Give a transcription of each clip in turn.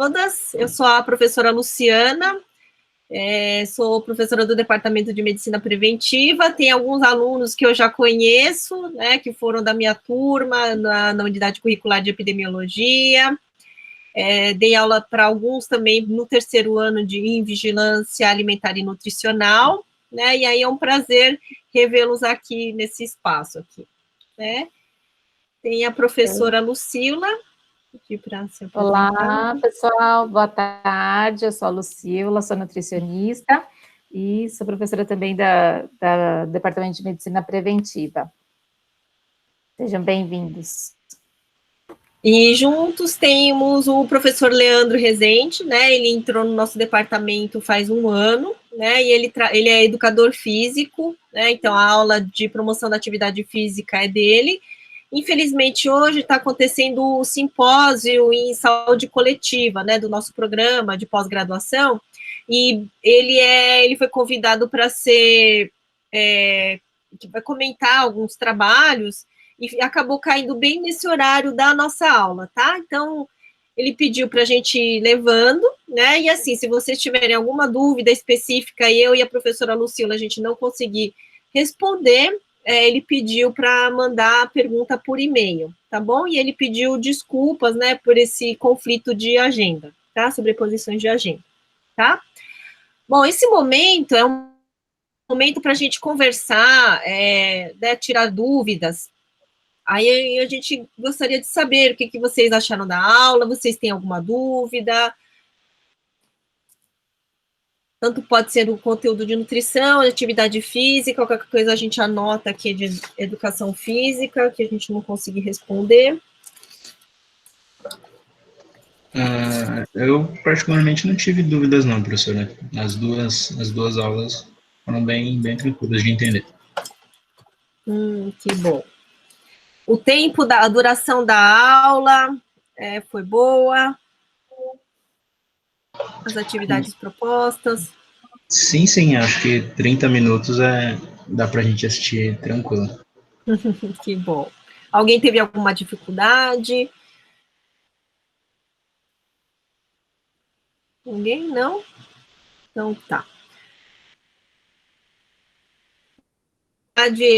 todas, eu sou a professora Luciana, sou professora do Departamento de Medicina Preventiva, tem alguns alunos que eu já conheço, né, que foram da minha turma, na unidade curricular de epidemiologia, dei aula para alguns também no terceiro ano em Vigilância Alimentar e Nutricional, né, e aí é um prazer revê-los aqui nesse espaço aqui, né. Tem a professora Lucila, para se apresentar. Olá, pessoal, boa tarde, eu sou a Lucila, sou nutricionista e sou professora também do Departamento de Medicina Preventiva. Sejam bem-vindos. E juntos temos o professor Leandro Rezende, né, ele entrou no nosso departamento faz um ano, né, e ele é educador físico, né, então a aula de promoção da atividade física é dele. Infelizmente, hoje está acontecendo o simpósio em saúde coletiva, né, do nosso programa de pós-graduação, e ele foi convidado para vai comentar alguns trabalhos, e acabou caindo bem nesse horário da nossa aula, tá? Então, ele pediu para a gente ir levando, né, e assim, se vocês tiverem alguma dúvida específica, eu e a professora Lucila, a gente não conseguir responder, ele pediu para mandar a pergunta por e-mail, tá bom? E ele pediu desculpas, né, por esse conflito de agenda, tá? Sobreposições de agenda, tá? Bom, esse momento é um momento para a gente conversar, né, tirar dúvidas. Aí a gente gostaria de saber o que vocês acharam da aula, vocês têm alguma dúvida? Tanto pode ser do conteúdo de nutrição, de atividade física, qualquer coisa a gente anota aqui de educação física, que a gente não conseguir responder. Eu particularmente não tive dúvidas não, professora. As duas aulas foram bem tranquilas de entender. Que bom. A duração da aula foi boa? As atividades propostas? Sim, acho que 30 minutos dá pra gente assistir tranquilo. Que bom. Alguém teve alguma dificuldade? Ninguém? Não? Então tá.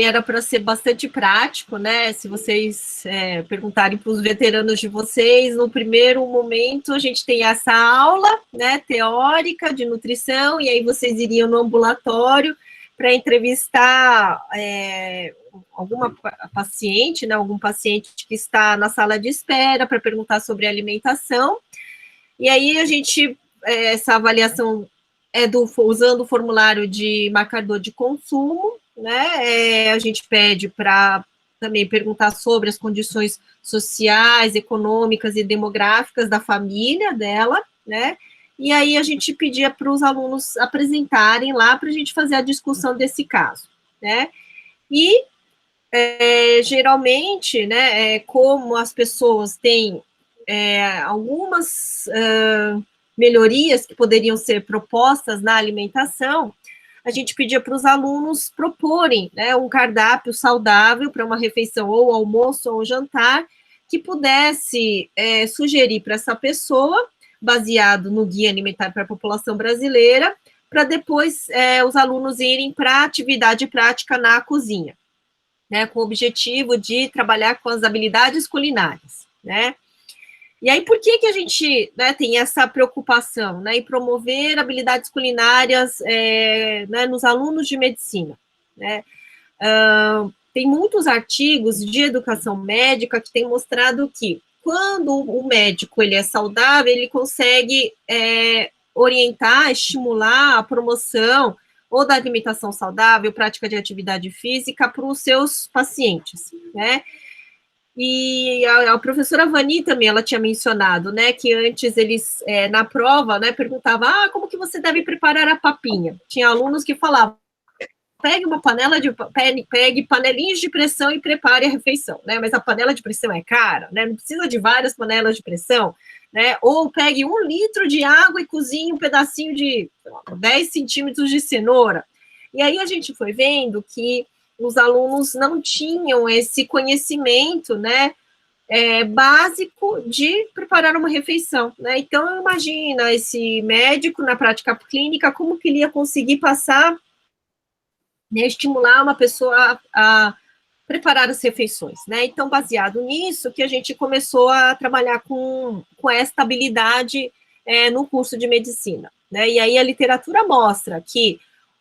Era para ser bastante prático, né? Se vocês perguntarem para os veteranos de vocês, no primeiro momento a gente tem essa aula, né, teórica de nutrição, e aí vocês iriam no ambulatório para entrevistar alguma paciente, né, algum paciente que está na sala de espera para perguntar sobre alimentação. E aí a gente, essa avaliação usando o formulário de marcador de consumo, né? A gente pede para também perguntar sobre as condições sociais, econômicas e demográficas da família dela, né? E aí a gente pedia para os alunos apresentarem lá para a gente fazer a discussão desse caso, né? E geralmente, né, como as pessoas têm algumas melhorias que poderiam ser propostas na alimentação, a gente pedia para os alunos proporem, né, um cardápio saudável para uma refeição ou almoço ou jantar, que pudesse sugerir para essa pessoa, baseado no Guia Alimentar para a População Brasileira, para depois os alunos irem para a atividade prática na cozinha, né, com o objetivo de trabalhar com as habilidades culinárias, né. E aí, por que a gente, né, tem essa preocupação, né, em promover habilidades culinárias né, nos alunos de medicina, né? Tem muitos artigos de educação médica que têm mostrado que, quando o médico ele é saudável, ele consegue orientar, estimular a promoção ou da alimentação saudável, prática de atividade física para os seus pacientes, né? E a professora Vani também, ela tinha mencionado, né, que antes eles, na prova, né, perguntavam, como que você deve preparar a papinha? Tinha alunos que falavam, pegue panelinhas de pressão e prepare a refeição, né, mas a panela de pressão é cara, né, não precisa de várias panelas de pressão, né, ou pegue 1 litro de água e cozinhe um pedacinho de 10 centímetros de cenoura. E aí a gente foi vendo que os alunos não tinham esse conhecimento, né, básico de preparar uma refeição, né? Então, imagina esse médico na prática clínica, como que ele ia conseguir passar, né, estimular uma pessoa a preparar as refeições, né? Então, baseado nisso, que a gente começou a trabalhar com esta habilidade no curso de medicina, né? E aí a literatura mostra que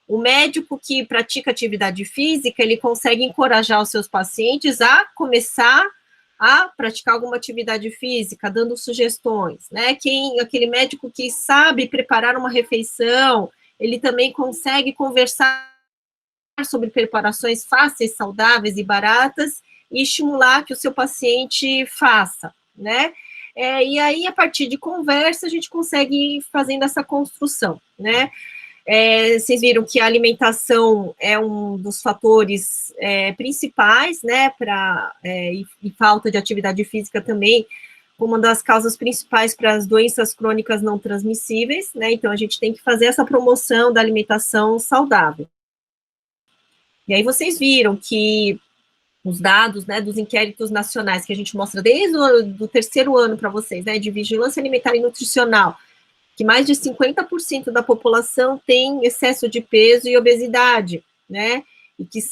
o médico que pratica atividade física, ele consegue encorajar os seus pacientes a começar a praticar alguma atividade física, dando sugestões, né? Aquele médico que sabe preparar uma refeição, ele também consegue conversar sobre preparações fáceis, saudáveis e baratas e estimular que o seu paciente faça, né? E aí, a partir de conversa, a gente consegue ir fazendo essa construção, né? Vocês viram que a alimentação é um dos fatores principais, né, e falta de atividade física também, uma das causas principais para as doenças crônicas não transmissíveis, né, então a gente tem que fazer essa promoção da alimentação saudável. E aí vocês viram que os dados, né, dos inquéritos nacionais, que a gente mostra desde o terceiro ano para vocês, né, de vigilância alimentar e nutricional, que mais de 50% da população tem excesso de peso e obesidade, né?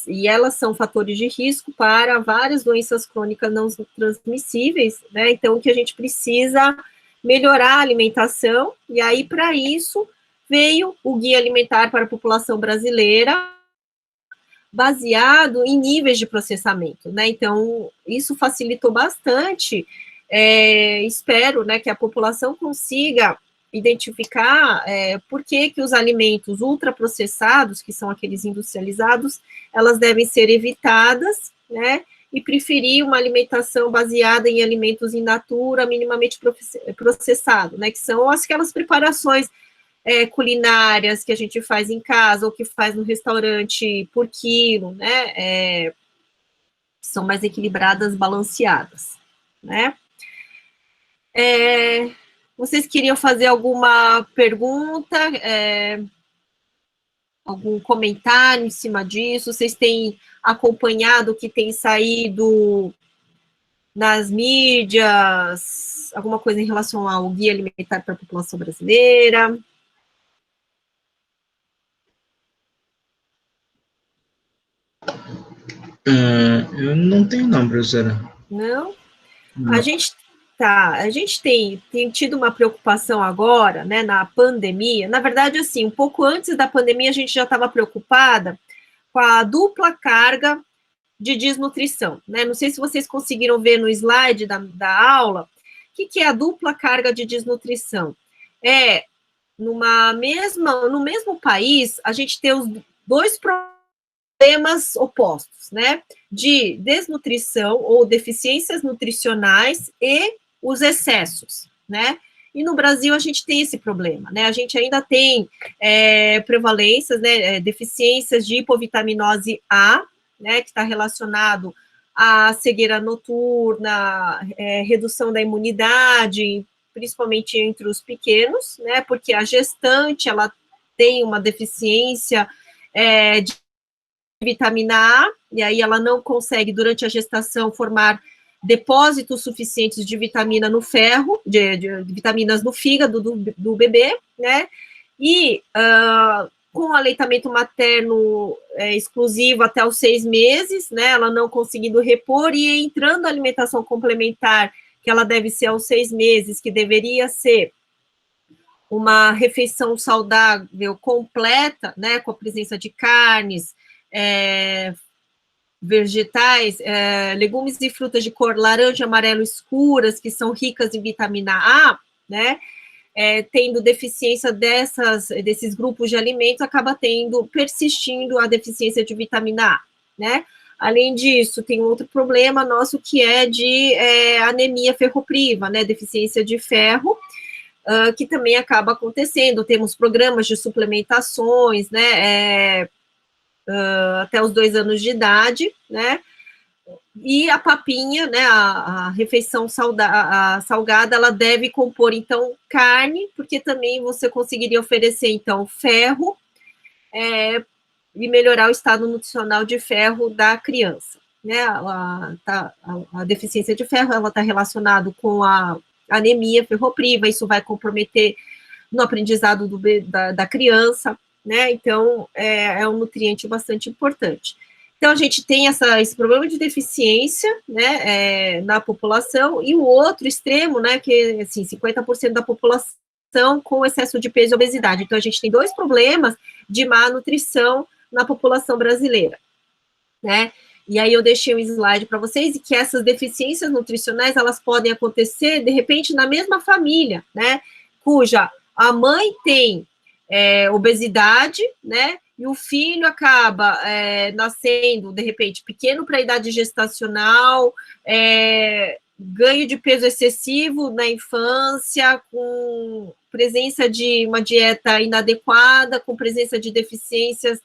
E elas são fatores de risco para várias doenças crônicas não transmissíveis, né? Então, que a gente precisa melhorar a alimentação, e aí, para isso, veio o Guia Alimentar para a População Brasileira, baseado em níveis de processamento, né? Então, isso facilitou bastante. Espero, né, que a população consiga identificar por que os alimentos ultraprocessados, que são aqueles industrializados, elas devem ser evitadas, né, e preferir uma alimentação baseada em alimentos in natura, minimamente processado, né, que são aquelas preparações culinárias que a gente faz em casa, ou que faz no restaurante por quilo, né, são mais equilibradas, balanceadas, né. Vocês queriam fazer alguma pergunta, algum comentário em cima disso? Vocês têm acompanhado o que tem saído nas mídias, alguma coisa em relação ao Guia Alimentar para a População Brasileira? Eu não tenho não, professora. Não? Não. A gente tem tido uma preocupação agora, né, na pandemia. Na verdade, assim, um pouco antes da pandemia, a gente já estava preocupada com a dupla carga de desnutrição, né? Não sei se vocês conseguiram ver no slide da aula, o que é a dupla carga de desnutrição? No mesmo país, a gente tem os dois problemas opostos, né? De desnutrição ou deficiências nutricionais e os excessos, né? E no Brasil a gente tem esse problema, né? A gente ainda tem prevalências, né? Deficiências de hipovitaminose A, né? Que está relacionado à cegueira noturna, redução da imunidade, principalmente entre os pequenos, né? Porque a gestante, ela tem uma deficiência de vitamina A, e aí ela não consegue, durante a gestação, formar depósitos suficientes de vitamina no ferro, de vitaminas no fígado do bebê, né? E com o aleitamento materno exclusivo até os 6 meses, né? Ela não conseguindo repor, e entrando a alimentação complementar, que ela deve ser aos 6 meses, que deveria ser uma refeição saudável completa, né? Com a presença de carnes, vegetais, legumes e frutas de cor laranja, amarelo escuras, que são ricas em vitamina A, né, tendo deficiência desses grupos de alimentos, acaba persistindo a deficiência de vitamina A, né. Além disso, tem um outro problema nosso, que é de anemia ferropriva, né, deficiência de ferro, que também acaba acontecendo. Temos programas de suplementações, né, até os 2 anos de idade, né, e a papinha, né, a refeição salgada, ela deve compor, então, carne, porque também você conseguiria oferecer, então, ferro, e melhorar o estado nutricional de ferro da criança, né, a deficiência de ferro, ela está relacionada com a anemia ferropriva, isso vai comprometer no aprendizado da criança, né, então é um nutriente bastante importante. Então, a gente tem esse problema de deficiência, né, na população, e o outro extremo, né, que, assim, 50% da população com excesso de peso e obesidade. Então, a gente tem dois problemas de má nutrição na população brasileira, né? E aí eu deixei um slide para vocês, e que essas deficiências nutricionais, elas podem acontecer, de repente, na mesma família, né? Cuja a mãe tem obesidade, né? E o filho acaba nascendo, de repente, pequeno para a idade gestacional, ganho de peso excessivo na infância, com presença de uma dieta inadequada, com presença de deficiências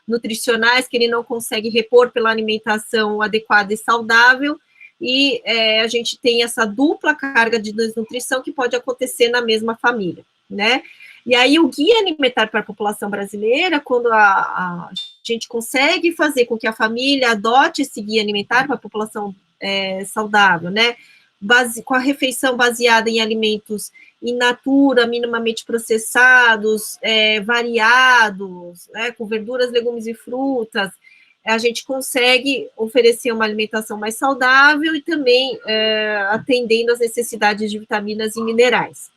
nutricionais que ele não consegue repor pela alimentação adequada e saudável, e a gente tem essa dupla carga de desnutrição que pode acontecer na mesma família, né? E aí o guia alimentar para a população brasileira, quando a gente consegue fazer com que a família adote esse guia alimentar para a população saudável, né? Com a refeição baseada em alimentos in natura, minimamente processados, variados, né, com verduras, legumes e frutas, a gente consegue oferecer uma alimentação mais saudável e também atendendo às necessidades de vitaminas e minerais,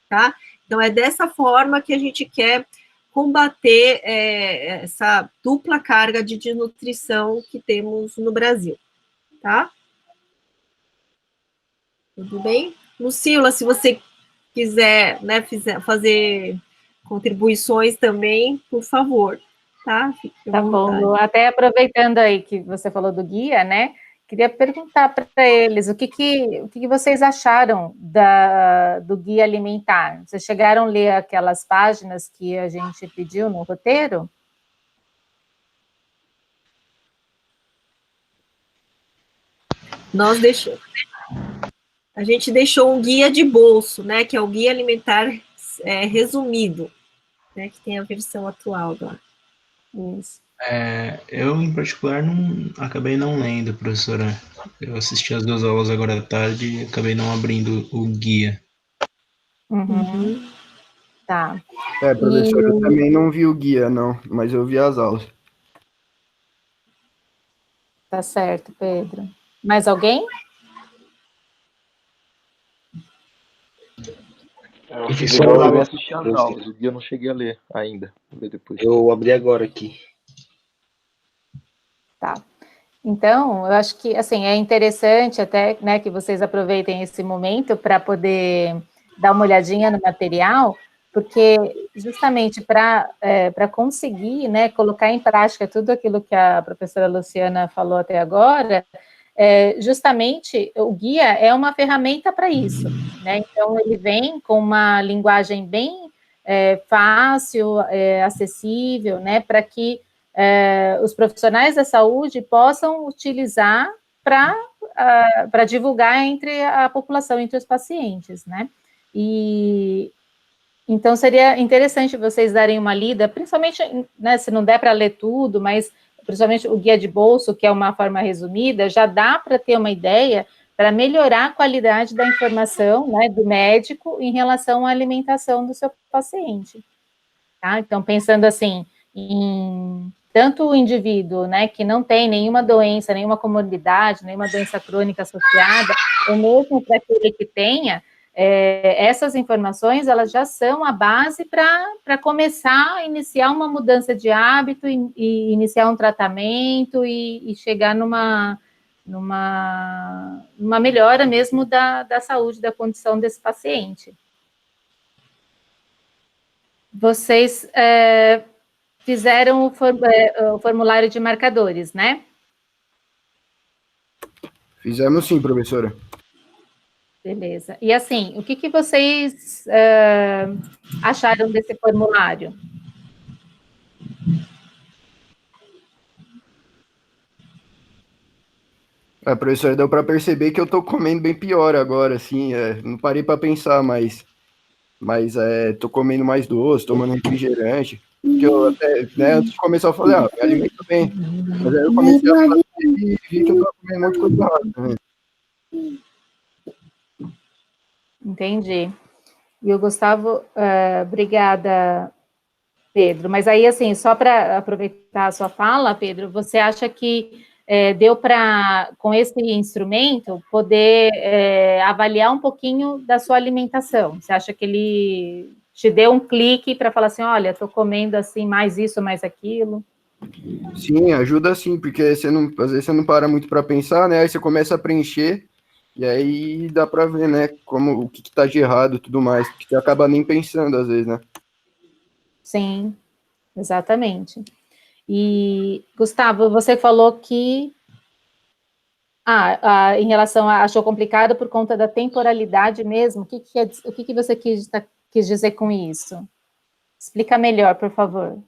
tá? Então, é dessa forma que a gente quer combater essa dupla carga de desnutrição que temos no Brasil, tá? Tudo bem? Lucila, se você quiser, né, fazer contribuições também, por favor, tá? Tá bom, Lu. Até aproveitando aí que você falou do guia, né? Queria perguntar para eles o que vocês acharam do guia alimentar. Vocês chegaram a ler aquelas páginas que a gente pediu no roteiro? A gente deixou um guia de bolso, né? Que é o guia alimentar resumido, né? Que tem a versão atual lá. Isso. Eu, em particular, acabei não lendo, professora. Eu assisti as 2 aulas agora à tarde e acabei não abrindo o guia. Uhum. Tá. Professora, eu também não vi o guia, não, mas eu vi as aulas. Tá certo, Pedro. Mais alguém? Eu cheguei a assistir as aulas, o guia eu não cheguei a ler ainda. Vou ver depois. Eu abri agora aqui. Tá. Então, eu acho que, assim, é interessante até, né, que vocês aproveitem esse momento para poder dar uma olhadinha no material, porque justamente para conseguir, né, colocar em prática tudo aquilo que a professora Luciana falou até agora, justamente o guia é uma ferramenta para isso, né? Então, ele vem com uma linguagem bem fácil, acessível, né, para que os profissionais da saúde possam utilizar para divulgar entre a população, entre os pacientes, né? E então seria interessante vocês darem uma lida, principalmente, né, se não der para ler tudo, mas principalmente o guia de bolso, que é uma forma resumida, já dá para ter uma ideia para melhorar a qualidade da informação, né, do médico em relação à alimentação do seu paciente, tá? Então, pensando assim, em tanto o indivíduo, né, que não tem nenhuma doença, nenhuma comorbidade, nenhuma doença crônica associada, ou mesmo para aquele que tenha, essas informações, elas já são a base para começar a iniciar uma mudança de hábito e iniciar um tratamento e chegar numa melhora mesmo da saúde, da condição desse paciente. Vocês fizeram o formulário de marcadores, né? Fizemos sim, professora. Beleza. E assim, o que vocês acharam desse formulário? Professora, deu para perceber que eu estou comendo bem pior agora, assim, não parei para pensar, mas estou comendo mais doce, tomando refrigerante, porque eu até, né, antes de começar eu falei, me alimento bem, mas aí eu comecei a fazer e vi que eu tava comendo um monte de coisa errada também. Entendi. E o Gustavo, obrigada, Pedro. Mas aí, assim, só para aproveitar a sua fala, Pedro, você acha que deu para, com esse instrumento, poder avaliar um pouquinho da sua alimentação? Você acha que ele te deu um clique para falar assim, olha, estou comendo assim, mais isso, mais aquilo? Sim, ajuda sim, porque você não, às vezes você não para muito para pensar, né? Aí você começa a preencher, e aí dá para ver, né? Como, o que tá de errado e tudo mais, porque você acaba nem pensando às vezes, né? Sim, exatamente. E, Gustavo, você falou que em relação a achou complicado por conta da temporalidade mesmo. O que você quis dizer com isso? Explica melhor, por favor.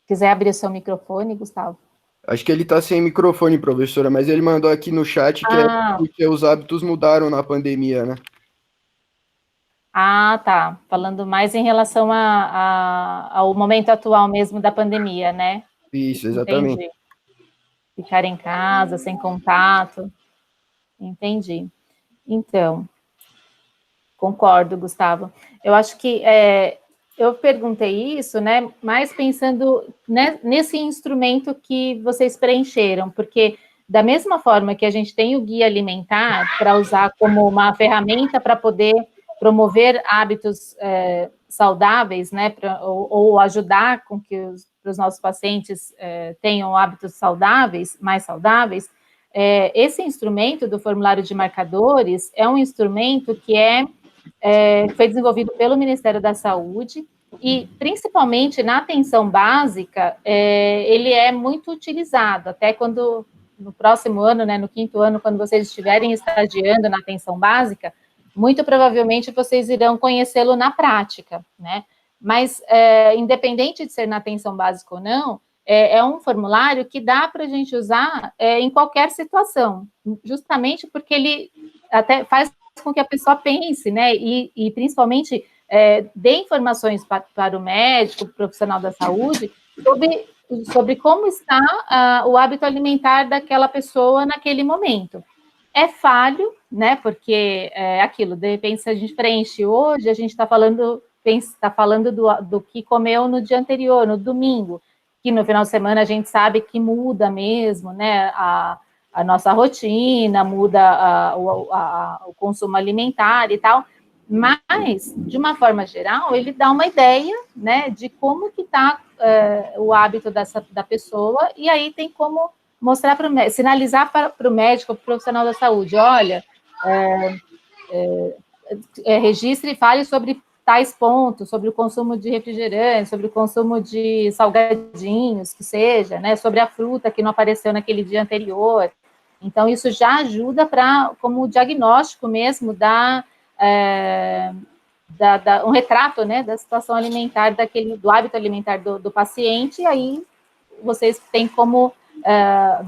Quiser abrir o seu microfone, Gustavo. Acho que ele tá sem microfone, professora, mas ele mandou aqui no chat que é porque os hábitos mudaram na pandemia, né? Ah, tá. Falando mais em relação ao momento atual mesmo da pandemia, né? Isso, exatamente. Entendi. Ficar em casa, sem contato. Entendi. Então, concordo, Gustavo. Eu acho que eu perguntei isso, né, mais pensando nesse instrumento que vocês preencheram, porque da mesma forma que a gente tem o guia alimentar para usar como uma ferramenta para poder promover hábitos saudáveis, né, ou ajudar com que os nossos pacientes tenham hábitos saudáveis, mais saudáveis, esse instrumento do formulário de marcadores é um instrumento que foi desenvolvido pelo Ministério da Saúde e, principalmente na atenção básica, ele é muito utilizado, até quando, no próximo ano, né, no 5º ano, quando vocês estiverem estagiando na atenção básica, muito provavelmente vocês irão conhecê-lo na prática, né? Mas, independente de ser na atenção básica ou não, é um formulário que dá para a gente usar em qualquer situação, justamente porque ele até faz com que a pessoa pense, né, e principalmente dê informações para o médico, profissional da saúde, sobre como está o hábito alimentar daquela pessoa naquele momento. É falho, né, porque aquilo, de repente, se a gente preenche hoje, a gente está falando do que comeu no dia anterior, no domingo, que no final de semana a gente sabe que muda mesmo, né, a nossa rotina, muda o consumo alimentar e tal, mas, de uma forma geral, ele dá uma ideia, né, de como que está o hábito da pessoa, e aí tem como mostrar para o médico, sinalizar para o médico, para o profissional da saúde, olha, registre e fale sobre tais pontos, sobre o consumo de refrigerante, sobre o consumo de salgadinhos, que seja, né, sobre a fruta que não apareceu naquele dia anterior. Então, isso já ajuda como diagnóstico mesmo, um retrato, né, da situação alimentar, do hábito alimentar do paciente, e aí vocês têm como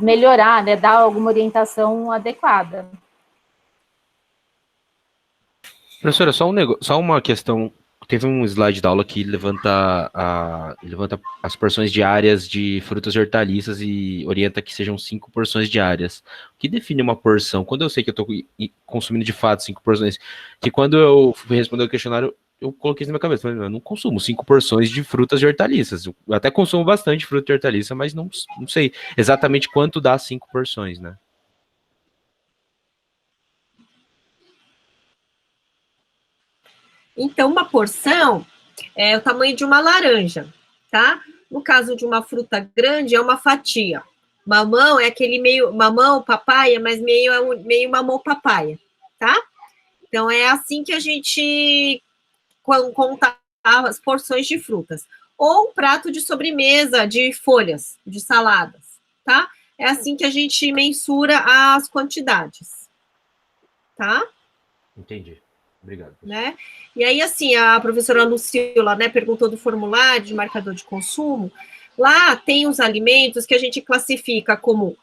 melhorar, né, dar alguma orientação adequada. Professora, só uma questão. Teve um slide da aula que levanta as porções diárias de frutas e hortaliças e orienta que sejam 5 porções diárias. O que define uma porção? Quando eu sei que eu estou consumindo de fato 5 porções, que quando eu fui responder o questionário, eu coloquei isso na minha cabeça, eu não consumo 5 porções de frutas e hortaliças. Eu até consumo bastante fruta e hortaliça, mas não sei exatamente quanto dá 5 porções, né? Então, uma porção é o tamanho de uma laranja, tá? No caso de uma fruta grande, é uma fatia. Mamão é aquele meio mamão, papaya, mas meio mamão, papaya, tá? Então, é assim que a gente conta as porções de frutas. Ou um prato de sobremesa de folhas, de saladas, tá? É assim que a gente mensura as quantidades, tá? Entendi. Obrigado. Né? E aí, assim, a professora Lucila, né, perguntou do formulário de marcador de consumo. Lá tem os alimentos que a gente classifica como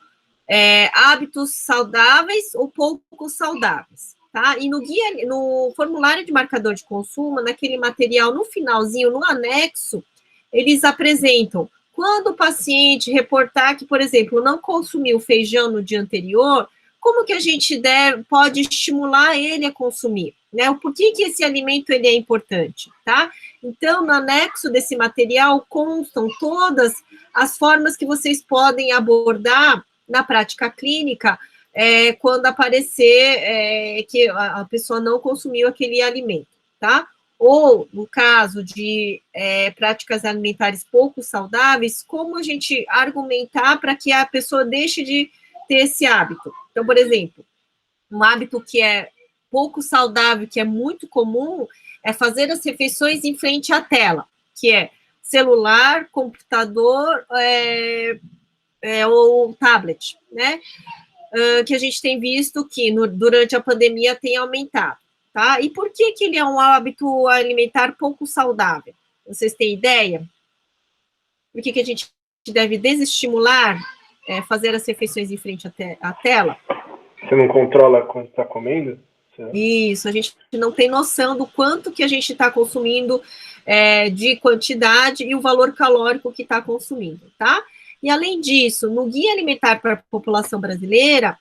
hábitos saudáveis ou pouco saudáveis. tá? E no formulário de marcador de consumo, naquele material, no finalzinho, no anexo, eles apresentam quando o paciente reportar que, por exemplo, não consumiu feijão no dia anterior, como que a gente pode estimular ele a consumir, né? Por que esse alimento ele é importante, tá? Então, no anexo desse material constam todas as formas que vocês podem abordar na prática clínica quando aparecer que a pessoa não consumiu aquele alimento, tá? Ou, no caso de práticas alimentares pouco saudáveis, como a gente argumentar para que a pessoa deixe de ter esse hábito. Então, por exemplo, um hábito que é pouco saudável, que é muito comum, é fazer as refeições em frente à tela, que é celular, computador ou tablet, né? Que a gente tem visto que durante a pandemia tem aumentado, tá? E por que ele é um hábito alimentar pouco saudável? Vocês têm ideia? Por que a gente deve desestimular fazer as refeições em frente à tela? Você não controla quanto está comendo? Isso, a gente não tem noção do quanto que a gente está consumindo de quantidade e o valor calórico que está consumindo, tá? E, além disso, no Guia Alimentar para a População Brasileira,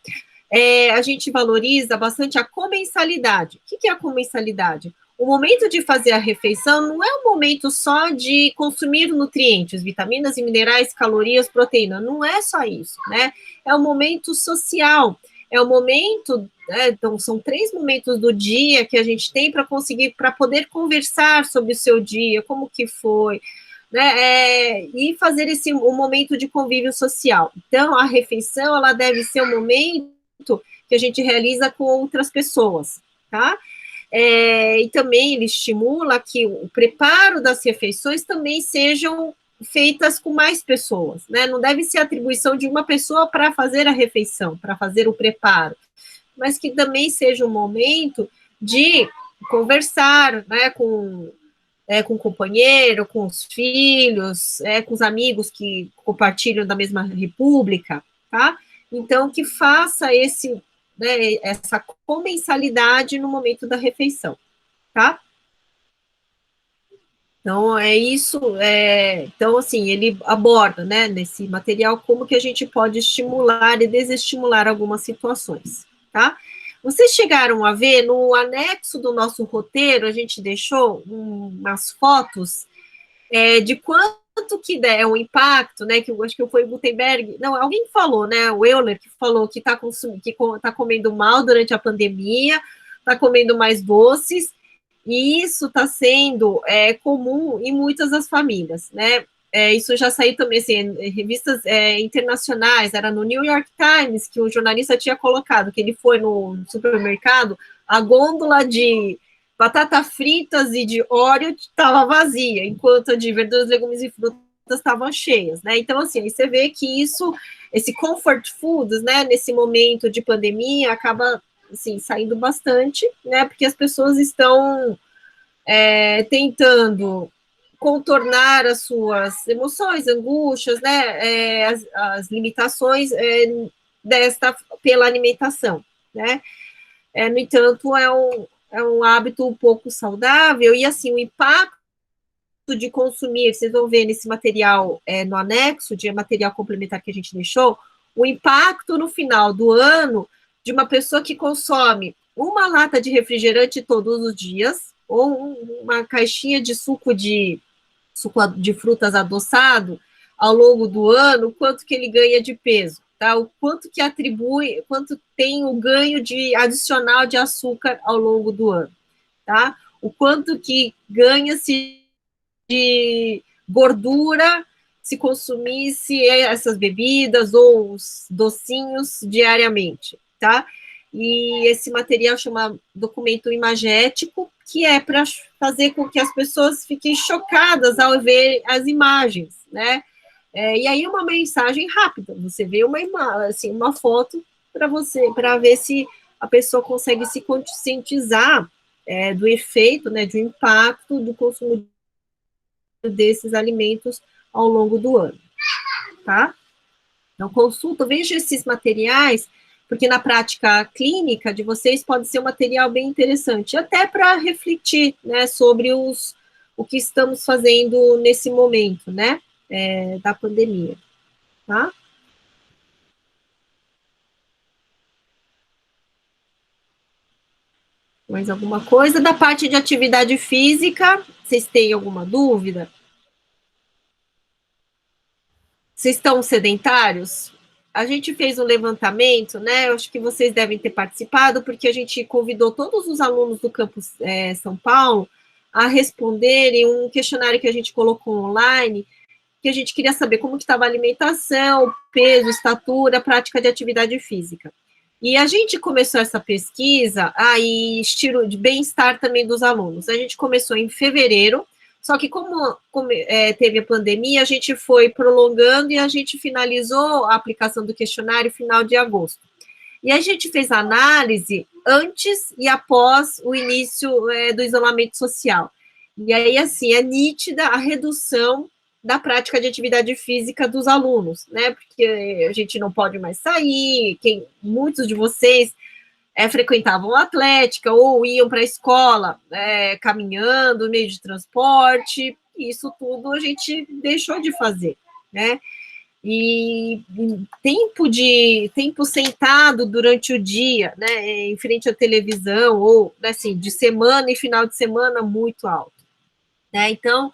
a gente valoriza bastante a comensalidade. O que é a comensalidade? O momento de fazer a refeição não é um momento só de consumir nutrientes, vitaminas e minerais, calorias, proteína. Não é só isso, né? É um momento social. É o momento, então são 3 momentos do dia que a gente tem para poder conversar sobre o seu dia, como que foi, né, e fazer um momento de convívio social. Então, a refeição, ela deve ser um momento que a gente realiza com outras pessoas, tá? E também ele estimula que o preparo das refeições também sejam feitas com mais pessoas, né? Não deve ser atribuição de uma pessoa para fazer a refeição, para fazer o preparo, mas que também seja um momento de conversar, né, com o companheiro, com os filhos, com os amigos que compartilham da mesma república, tá? Então, que faça essa comensalidade no momento da refeição, tá? Então, é isso, então, assim, ele aborda, né, nesse material, como que a gente pode estimular e desestimular algumas situações, tá? Vocês chegaram a ver, no anexo do nosso roteiro, a gente deixou umas fotos de quanto que é o impacto, né, que eu acho que foi o Gutenberg, não, alguém falou, né, o Euler, que falou que tá comendo mal durante a pandemia, está comendo mais doces, e isso está sendo comum em muitas das famílias, né? Isso já saiu também assim, em revistas internacionais, era no New York Times que o jornalista tinha colocado, que ele foi no supermercado, a gôndola de batata fritas e de Oreo estava vazia, enquanto a de verduras, legumes e frutas estavam cheias, né? Então, assim, aí você vê que esse comfort foods, né, nesse momento de pandemia, acaba assim, saindo bastante, né, porque as pessoas estão tentando contornar as suas emoções, angústias, né, as limitações pela alimentação, né. No entanto, é um hábito um pouco saudável, e assim, o impacto de consumir, vocês vão ver nesse material, no anexo, de material complementar que a gente deixou, o impacto no final do ano de uma pessoa que consome uma lata de refrigerante todos os dias, ou uma caixinha de suco de frutas adoçado ao longo do ano, quanto que ele ganha de peso, tá? O quanto que quanto tem o ganho adicional de açúcar ao longo do ano, tá? O quanto que ganha-se de gordura se consumisse essas bebidas ou os docinhos diariamente, tá? E esse material chama documento imagético, que é para fazer com que as pessoas fiquem chocadas ao ver as imagens, né? E aí uma mensagem rápida, você vê uma foto para ver se a pessoa consegue se conscientizar do efeito, né, do impacto do consumo desses alimentos ao longo do ano, tá? Então, veja esses materiais, porque na prática clínica de vocês pode ser um material bem interessante, até para refletir, né, sobre o que estamos fazendo nesse momento, né, da pandemia, tá? Mais alguma coisa? Da parte de atividade física, vocês têm alguma dúvida? Vocês estão sedentários? A gente fez um levantamento, né? Eu acho que vocês devem ter participado, porque a gente convidou todos os alunos do campus São Paulo a responderem um questionário que a gente colocou online, que a gente queria saber como que estava a alimentação, peso, estatura, prática de atividade física. E a gente começou essa pesquisa, e estilo de bem-estar também dos alunos. A gente começou em fevereiro, só que como teve a pandemia, a gente foi prolongando e a gente finalizou a aplicação do questionário final de agosto. E a gente fez a análise antes e após o início do isolamento social. E aí, assim, é nítida a redução da prática de atividade física dos alunos, né? Porque a gente não pode mais sair, muitos de vocês frequentavam a atlética ou iam para a escola caminhando, meio de transporte, isso tudo a gente deixou de fazer, né? E tempo sentado durante o dia, né, em frente à televisão, ou assim, de semana e final de semana muito alto, né? Então,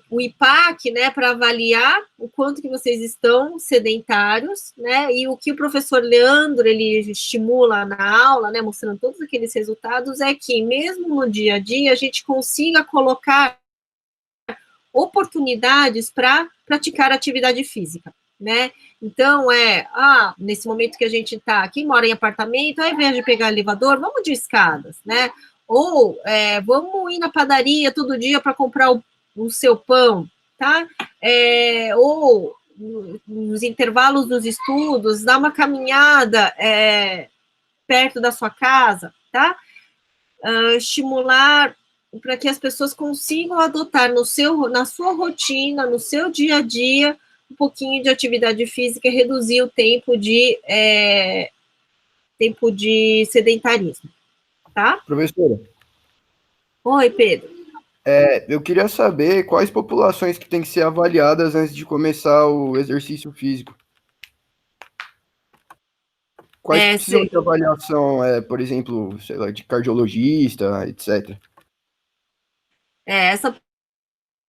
o IPAC, né, para avaliar o quanto que vocês estão sedentários, né, e o que o professor Leandro, ele estimula na aula, né, mostrando todos aqueles resultados, é que mesmo no dia a dia, a gente consiga colocar oportunidades para praticar atividade física, né, então nesse momento que a gente está, quem mora em apartamento, ao invés de pegar elevador, vamos de escadas, né, ou vamos ir na padaria todo dia para comprar o seu pão, tá? Ou nos intervalos dos estudos, dar uma caminhada perto da sua casa, tá? Estimular para que as pessoas consigam adotar na sua rotina, no seu dia a dia, um pouquinho de atividade física e reduzir o tempo de sedentarismo, tá? Professora. Oi, Pedro. Eu queria saber quais populações que têm que ser avaliadas antes de começar o exercício físico. Quais precisam de avaliação, por exemplo, sei lá, de cardiologista, etc. Essa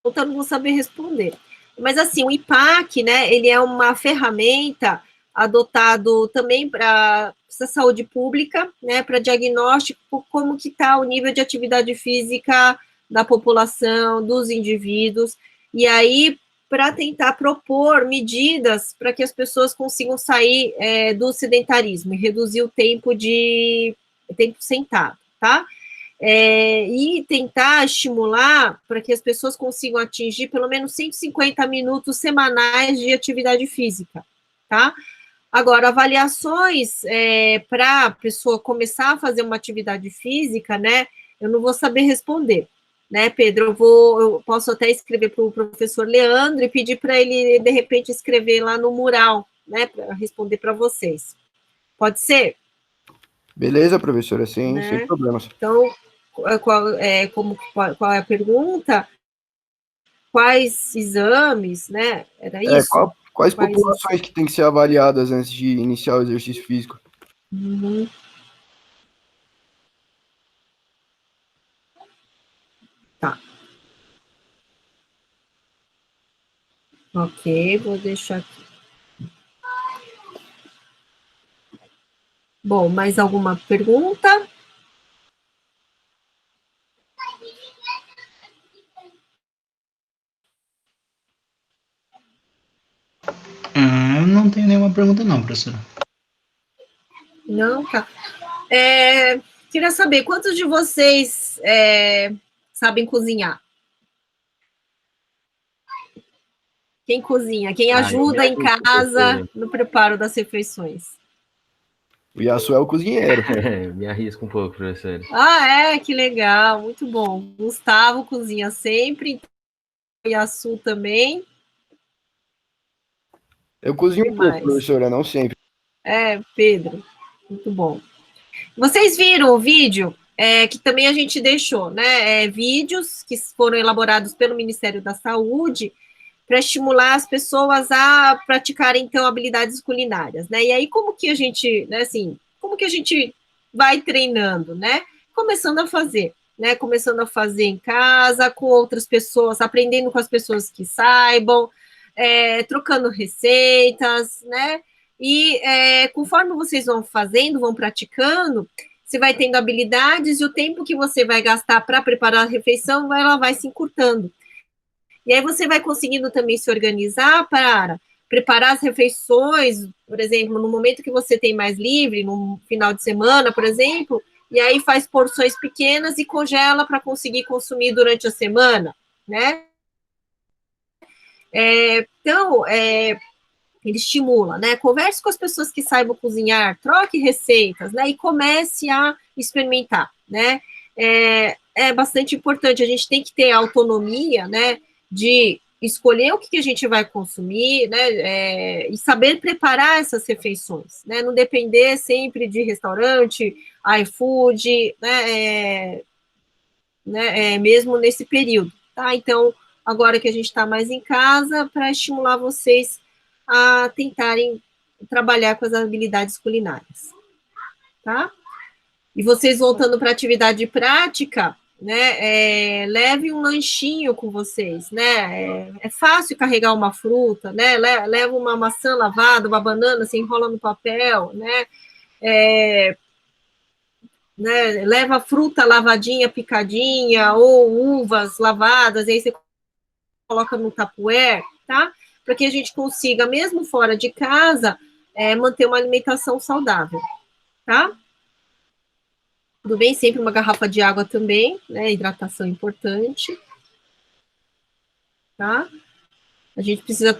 pergunta eu não vou saber responder. Mas, assim, o IPAC, né, ele é uma ferramenta adotado também para a saúde pública, né, para diagnóstico, como que está o nível de atividade física da população, dos indivíduos, e aí para tentar propor medidas para que as pessoas consigam sair do sedentarismo e reduzir o tempo sentado, tá? E tentar estimular para que as pessoas consigam atingir pelo menos 150 minutos semanais de atividade física, tá? Agora, avaliações para a pessoa começar a fazer uma atividade física, né, eu não vou saber responder, né, Pedro? Eu posso até escrever para o professor Leandro e pedir para ele, de repente, escrever lá no mural, né, para responder para vocês. Pode ser? Beleza, professora, sem problemas. Então, qual é a pergunta? Quais exames, né? Era isso? Quais populações que têm que ser avaliadas antes de iniciar o exercício físico? Uhum. Tá. Ok, vou deixar aqui. Bom, mais alguma pergunta? Eu não tenho nenhuma pergunta não, professora. Não, tá. Queria saber, quantos de vocês sabem cozinhar? Quem cozinha? Quem ajuda em casa no preparo das refeições? O Yasu é o cozinheiro. Me arrisco um pouco, professor. Que legal, muito bom. Gustavo cozinha sempre, o Yasu também. Eu cozinho um pouco, professora, não sempre. Pedro, muito bom. Vocês viram o vídeo que também a gente deixou, né? Vídeos que foram elaborados pelo Ministério da Saúde para estimular as pessoas a praticarem, então, habilidades culinárias, né? E aí, como que a gente, né, assim, como que a gente vai treinando, né? Começando a fazer, né? Começando a fazer em casa, com outras pessoas, aprendendo com as pessoas que saibam, trocando receitas, né? E conforme vocês vão fazendo, vão praticando, você vai tendo habilidades e o tempo que você vai gastar para preparar a refeição, ela vai se encurtando. E aí você vai conseguindo também se organizar para preparar as refeições, por exemplo, no momento que você tem mais livre, no final de semana, por exemplo, e aí faz porções pequenas e congela para conseguir consumir durante a semana, né? Então, ele estimula, né? Converse com as pessoas que saibam cozinhar, troque receitas, né? E comece a experimentar, né? É bastante importante, a gente tem que ter autonomia, né? De escolher o que a gente vai consumir, né? E saber preparar essas refeições, né? Não depender sempre de restaurante, iFood, né? Mesmo nesse período, tá? Então, agora que a gente está mais em casa, para estimular vocês a tentarem trabalhar com as habilidades culinárias, tá? E vocês voltando para a atividade prática, né? Leve um lanchinho com vocês, né? É fácil carregar uma fruta, né? Leva uma maçã lavada, uma banana, se enrola no papel, né? Leva fruta lavadinha, picadinha, ou uvas lavadas, aí você coloca no tupperware, tá? Para que a gente consiga, mesmo fora de casa, manter uma alimentação saudável, tá? Tudo bem? Sempre uma garrafa de água também, né? Hidratação importante, tá? A gente precisa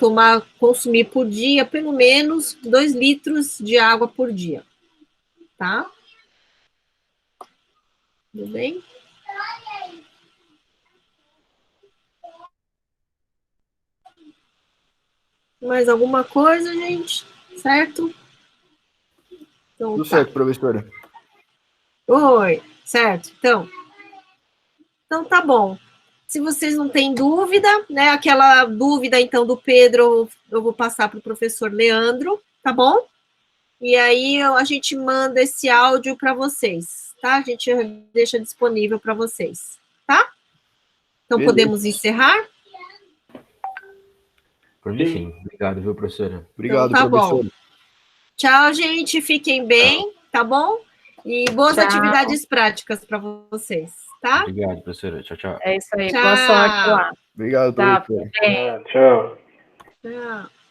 consumir por dia, pelo menos 2 litros de água por dia, tá? Tudo bem? Mais alguma coisa, gente? Certo? Então, Tudo certo, professora. Oi, certo. Então tá bom. Se vocês não têm dúvida, né? Aquela dúvida, então, do Pedro, eu vou passar para o professor Leandro, tá bom? E aí a gente manda esse áudio para vocês, tá? A gente deixa disponível para vocês, tá? Então, Beleza. podemos encerrar? Por mim, sim. Obrigado, viu, professora? Obrigado, Então, tá professor. bom. Tchau, gente. Fiquem bem, tá bom? E boas Tchau. atividades práticas para vocês, tá? Obrigado, professora. Tchau, tchau. É isso aí. Tchau. Boa sorte lá. Obrigado, Tá, professor. bem. Tchau. Tchau.